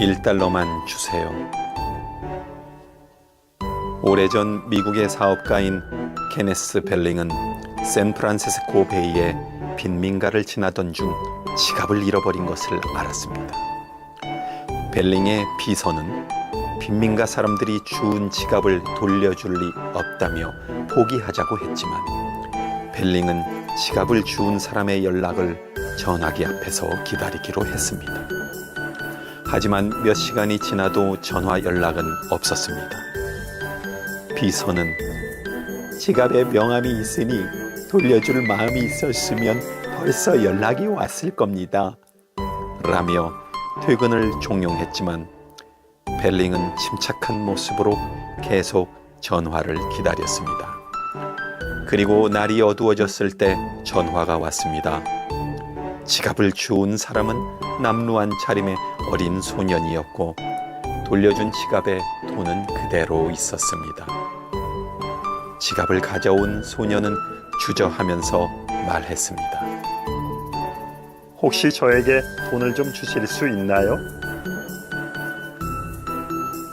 $1만 주세요. 오래전 미국의 사업가인 케네스 벨링은 샌프란시스코 베이에 빈민가를 지나던 중 지갑을 잃어버린 것을 알았습니다. 벨링의 비서는 빈민가 사람들이 주운 지갑을 돌려줄 리 없다며 포기하자고 했지만 벨링은 지갑을 주운 사람의 연락을 전화기 앞에서 기다리기로 했습니다. 하지만 몇 시간이 지나도 전화 연락은 없었습니다. 비서는 지갑에 명함이 있으니 돌려줄 마음이 있었으면 벌써 연락이 왔을 겁니다. 라며 퇴근을 종용했지만 벨링은 침착한 모습으로 계속 전화를 기다렸습니다. 그리고 날이 어두워졌을 때 전화가 왔습니다. 지갑을 주운 사람은 남루한 차림의 어린 소년이었고 돌려준 지갑에 돈은 그대로 있었습니다. 지갑을 가져온 소년은 주저하면서 말했습니다. 혹시 저에게 돈을 좀 주실 수 있나요?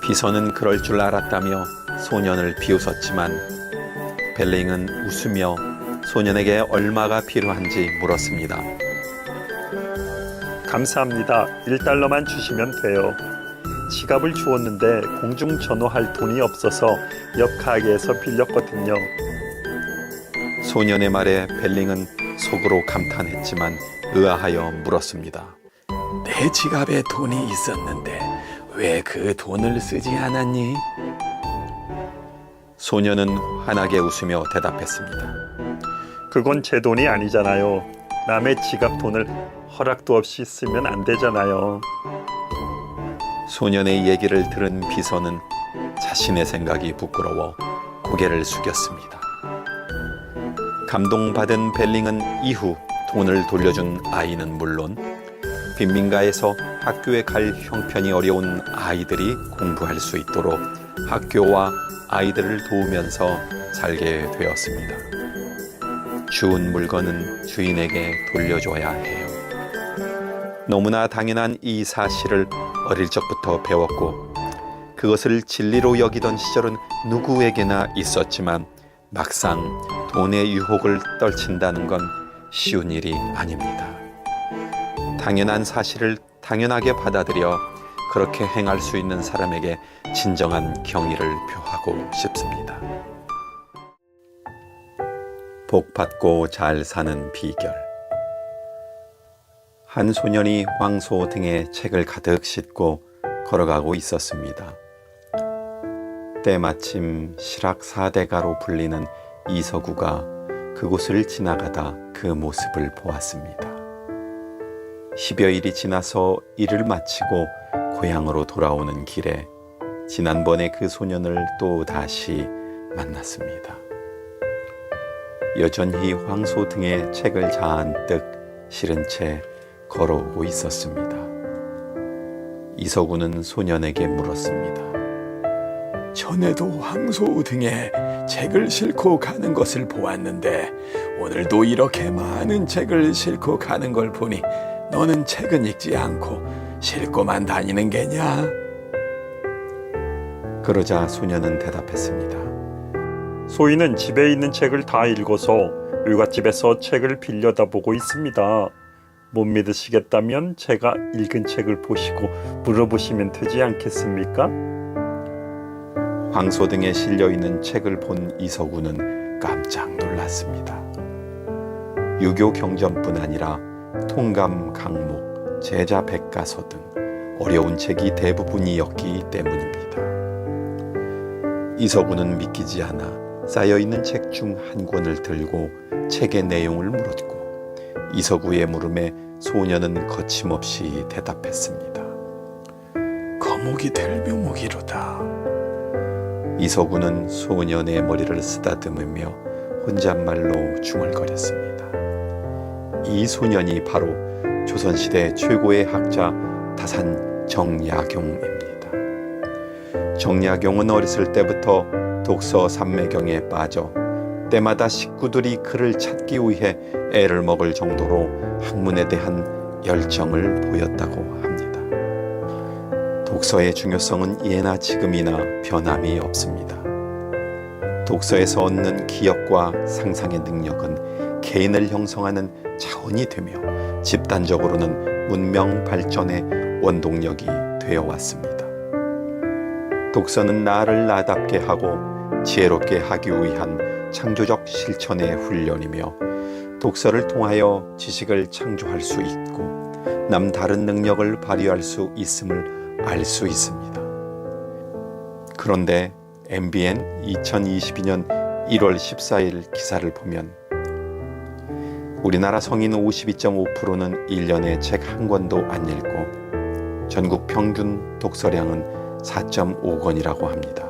비서는 그럴 줄 알았다며 소년을 비웃었지만 벨링은 웃으며 소년에게 얼마가 필요한지 물었습니다. 감사합니다. $1만 주시면 돼요. 지갑을 주웠는데 공중전화할 돈이 없어서 옆 가게에서 빌렸거든요. 소년의 말에 벨링은 속으로 감탄했지만 의아하여 물었습니다. 내 지갑에 돈이 있었는데 왜 그 돈을 쓰지 않았니? 소년은 환하게 웃으며 대답했습니다. 그건 제 돈이 아니잖아요. 남의 지갑 돈을 허락도 없이 쓰면 안 되잖아요. 소년의 얘기를 들은 비서는 자신의 생각이 부끄러워 고개를 숙였습니다. 감동받은 벨링은 이후 돈을 돌려준 아이는 물론 빈민가에서 학교에 갈 형편이 어려운 아이들이 공부할 수 있도록 학교와 아이들을 도우면서 살게 되었습니다. 주운 물건은 주인에게 돌려줘야 해요. 너무나 당연한 이 사실을 어릴 적부터 배웠고 그것을 진리로 여기던 시절은 누구에게나 있었지만 막상 돈의 유혹을 떨친다는 건 쉬운 일이 아닙니다. 당연한 사실을 당연하게 받아들여 그렇게 행할 수 있는 사람에게 진정한 경의를 표하고 싶습니다. 복받고 잘 사는 비결. 한 소년이 황소 등에 책을 가득 싣고 걸어가고 있었습니다. 때마침 실학사대가로 불리는 이서구가 그곳을 지나가다 그 모습을 보았습니다. 10여일이 지나서 일을 마치고 고향으로 돌아오는 길에 지난번에 그 소년을 또 다시 만났습니다. 여전히 황소 등에 책을 잔뜩 실은 채 걸어오고 있었습니다. 이서구는 소년에게 물었습니다. 전에도 황소 등에 책을 싣고 가는 것을 보았는데 오늘도 이렇게 많은 책을 싣고 가는 걸 보니 너는 책은 읽지 않고 싣고만 다니는 게냐? 그러자 소년은 대답했습니다. 소인은 집에 있는 책을 다 읽어서 일갓집에서 책을 빌려다 보고 있습니다. 못 믿으시겠다면 제가 읽은 책을 보시고 물어보시면 되지 않겠습니까? 황소 등에 실려있는 책을 본 이서구는 깜짝 놀랐습니다. 유교 경전뿐 아니라 통감 강목, 제자 백가서 등 어려운 책이 대부분이었기 때문입니다. 이서구는 믿기지 않아 쌓여있는 책 중 한 권을 들고 책의 내용을 물었고 이서구의 물음에 소년은 거침없이 대답했습니다. 거목이 될 묘목이로다. 이서구는 소년의 머리를 쓰다듬으며 혼잣말로 중얼거렸습니다. 이 소년이 바로 조선시대 최고의 학자 다산 정약용입니다. 정약용은 어렸을 때부터 독서 삼매경에 빠져 때마다 식구들이 그를 찾기 위해 애를 먹을 정도로 학문에 대한 열정을 보였다고 합니다. 독서의 중요성은 예나 지금이나 변함이 없습니다. 독서에서 얻는 기억과 상상의 능력은 개인을 형성하는 자원이 되며 집단적으로는 문명 발전의 원동력이 되어 왔습니다. 독서는 나를 나답게 하고 지혜롭게 하기 위한 창조적 실천의 훈련이며 독서를 통하여 지식을 창조할 수 있고 남다른 능력을 발휘할 수 있음을 알 수 있습니다. 그런데 MBN 2022년 1월 14일 기사를 보면 우리나라 성인 52.5%는 1년에 책 한 권도 안 읽고 전국 평균 독서량은 4.5권이라고 합니다.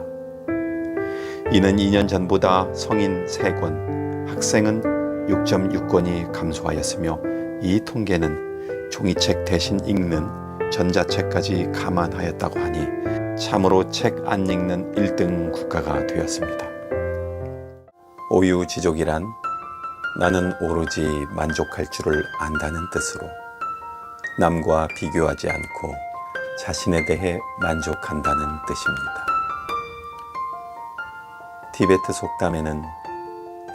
이는 2년 전보다 성인 3권, 학생은 6.6권이 감소하였으며 이 통계는 종이책 대신 읽는 전자책까지 감안하였다고 하니 참으로 책 안 읽는 1등 국가가 되었습니다. 오유지족이란 나는 오로지 만족할 줄을 안다는 뜻으로 남과 비교하지 않고 자신에 대해 만족한다는 뜻입니다. 티베트 속담에는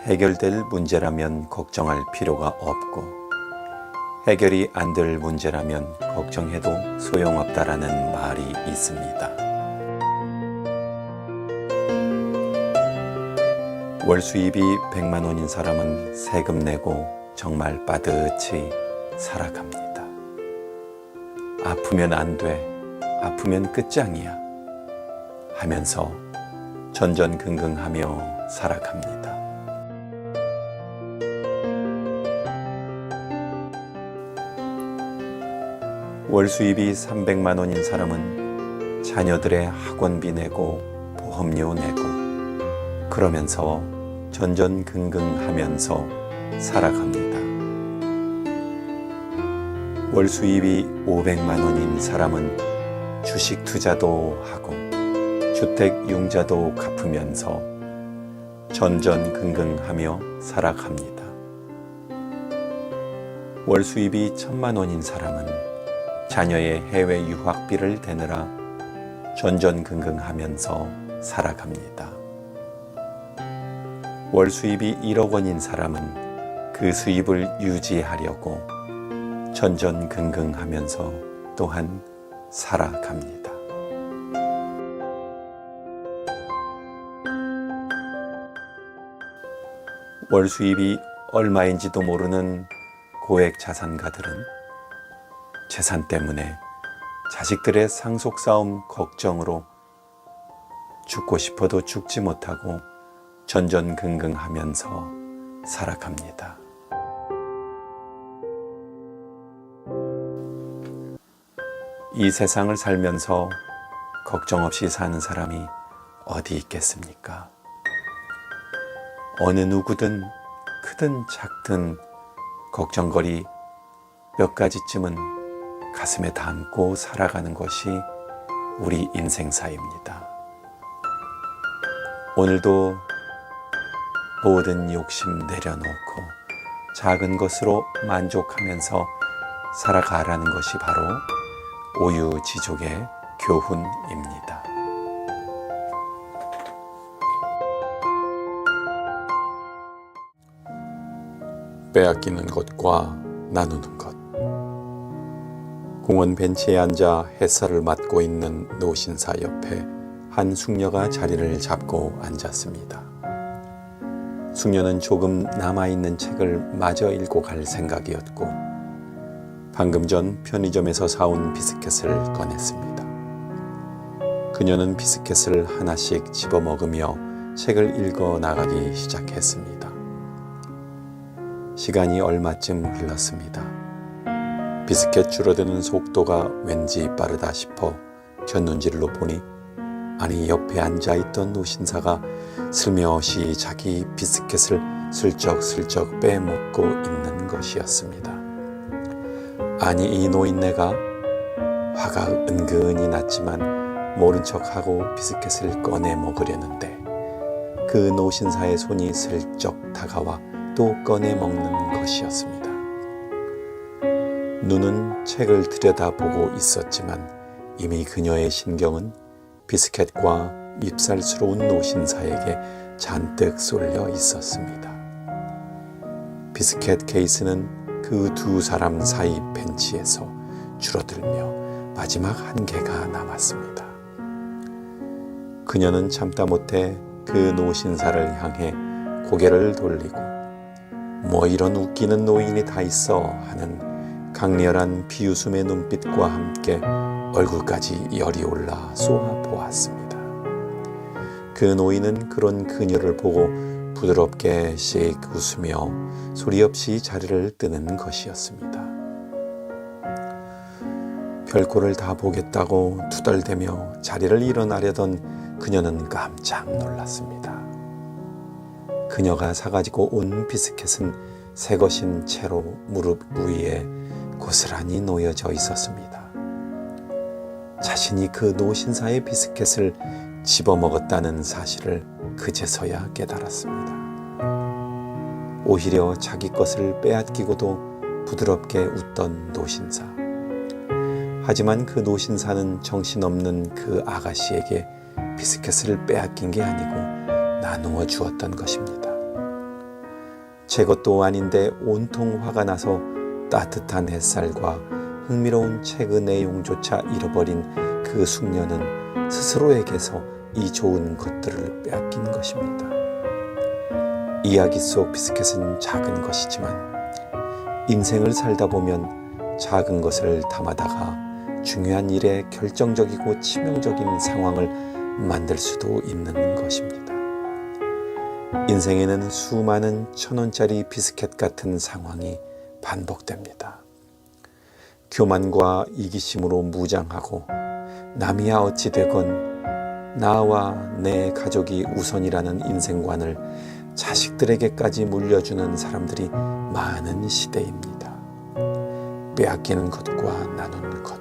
해결될 문제라면 걱정할 필요가 없고 해결이 안 될 문제라면 걱정해도 소용없다라는 말이 있습니다. 월 수입이 100만 원인 사람은 세금 내고 정말 빠듯이 살아갑니다. 아프면 안 돼, 아프면 끝장이야 하면서 전전긍긍하며 살아갑니다. 월 수입이 300만 원인 사람은 자녀들의 학원비 내고 보험료 내고 그러면서 전전긍긍하면서 살아갑니다. 월 수입이 500만 원인 사람은 주식 투자도 하고 주택 융자도 갚으면서 전전긍긍하며 살아갑니다. 월 수입이 1000만 원인 사람은 자녀의 해외 유학비를 대느라 전전긍긍하면서 살아갑니다. 월 수입이 1억 원인 사람은 그 수입을 유지하려고 전전긍긍하면서 또한 살아갑니다. 월 수입이 얼마인지도 모르는 고액 자산가들은 재산 때문에 자식들의 상속싸움 걱정으로 죽고 싶어도 죽지 못하고 전전긍긍하면서 살아갑니다. 이 세상을 살면서 걱정 없이 사는 사람이 어디 있겠습니까? 어느 누구든 크든 작든 걱정거리 몇 가지쯤은 가슴에 담고 살아가는 것이 우리 인생사입니다. 오늘도 모든 욕심 내려놓고 작은 것으로 만족하면서 살아가라는 것이 바로 오유지족의 교훈입니다. 빼앗기는 것과 나누는 것. 공원 벤치에 앉아 햇살을 맞고 있는 노신사 옆에 한 숙녀가 자리를 잡고 앉았습니다. 숙녀는 조금 남아있는 책을 마저 읽고 갈 생각이었고 방금 전 편의점에서 사온 비스켓을 꺼냈습니다. 그녀는 비스켓을 하나씩 집어먹으며 책을 읽어 나가기 시작했습니다. 시간이 얼마쯤 흘렀습니다. 비스켓 줄어드는 속도가 왠지 빠르다 싶어 곁눈질로 보니 아니 옆에 앉아있던 노신사가 슬며시 자기 비스켓을 슬쩍슬쩍 빼먹고 있는 것이었습니다. 아니 이 노인네가 화가 은근히 났지만 모른 척하고 비스켓을 꺼내 먹으려는데 그 노신사의 손이 슬쩍 다가와 또 꺼내 먹는 것이었습니다. 눈은 책을 들여다보고 있었지만 이미 그녀의 신경은 비스켓과 밉살스러운 노신사에게 잔뜩 쏠려 있었습니다. 비스켓 케이스는 그 두 사람 사이 벤치에서 줄어들며 마지막 한 개가 남았습니다. 그녀는 참다 못해 그 노신사를 향해 고개를 돌리고 뭐 이런 웃기는 노인이 다 있어 하는 강렬한 비웃음의 눈빛과 함께 얼굴까지 열이 올라 쏘아 보았습니다. 그 노인은 그런 그녀를 보고 부드럽게 씩 웃으며 소리 없이 자리를 뜨는 것이었습니다. 별꼴을 다 보겠다고 투덜대며 자리를 일어나려던 그녀는 깜짝 놀랐습니다. 그녀가 사가지고 온 비스켓은 새것인 채로 무릎 위에 고스란히 놓여져 있었습니다. 자신이 그 노신사의 비스켓을 집어먹었다는 사실을 그제서야 깨달았습니다. 오히려 자기 것을 빼앗기고도 부드럽게 웃던 노신사. 하지만 그 노신사는 정신없는 그 아가씨에게 비스켓을 빼앗긴 게 아니고 나누어 주었던 것입니다. 제 것도 아닌데 온통 화가 나서 따뜻한 햇살과 흥미로운 책의 내용조차 잃어버린 그 숙녀는 스스로에게서 이 좋은 것들을 빼앗긴 것입니다. 이야기 속 비스켓은 작은 것이지만 인생을 살다 보면 작은 것을 담아다가 중요한 일에 결정적이고 치명적인 상황을 만들 수도 있는 것입니다. 인생에는 수많은 1,000원짜리 비스켓 같은 상황이 반복됩니다. 교만과 이기심으로 무장하고 남이야 어찌 되건 나와 내 가족이 우선이라는 인생관을 자식들에게까지 물려주는 사람들이 많은 시대입니다. 빼앗기는 것과 나누는 것.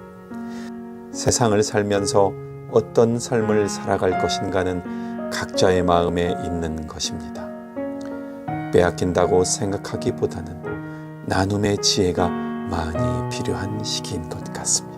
세상을 살면서 어떤 삶을 살아갈 것인가는 각자의 마음에 있는 것입니다. 빼앗긴다고 생각하기보다는 나눔의 지혜가 많이 필요한 시기인 것 같습니다.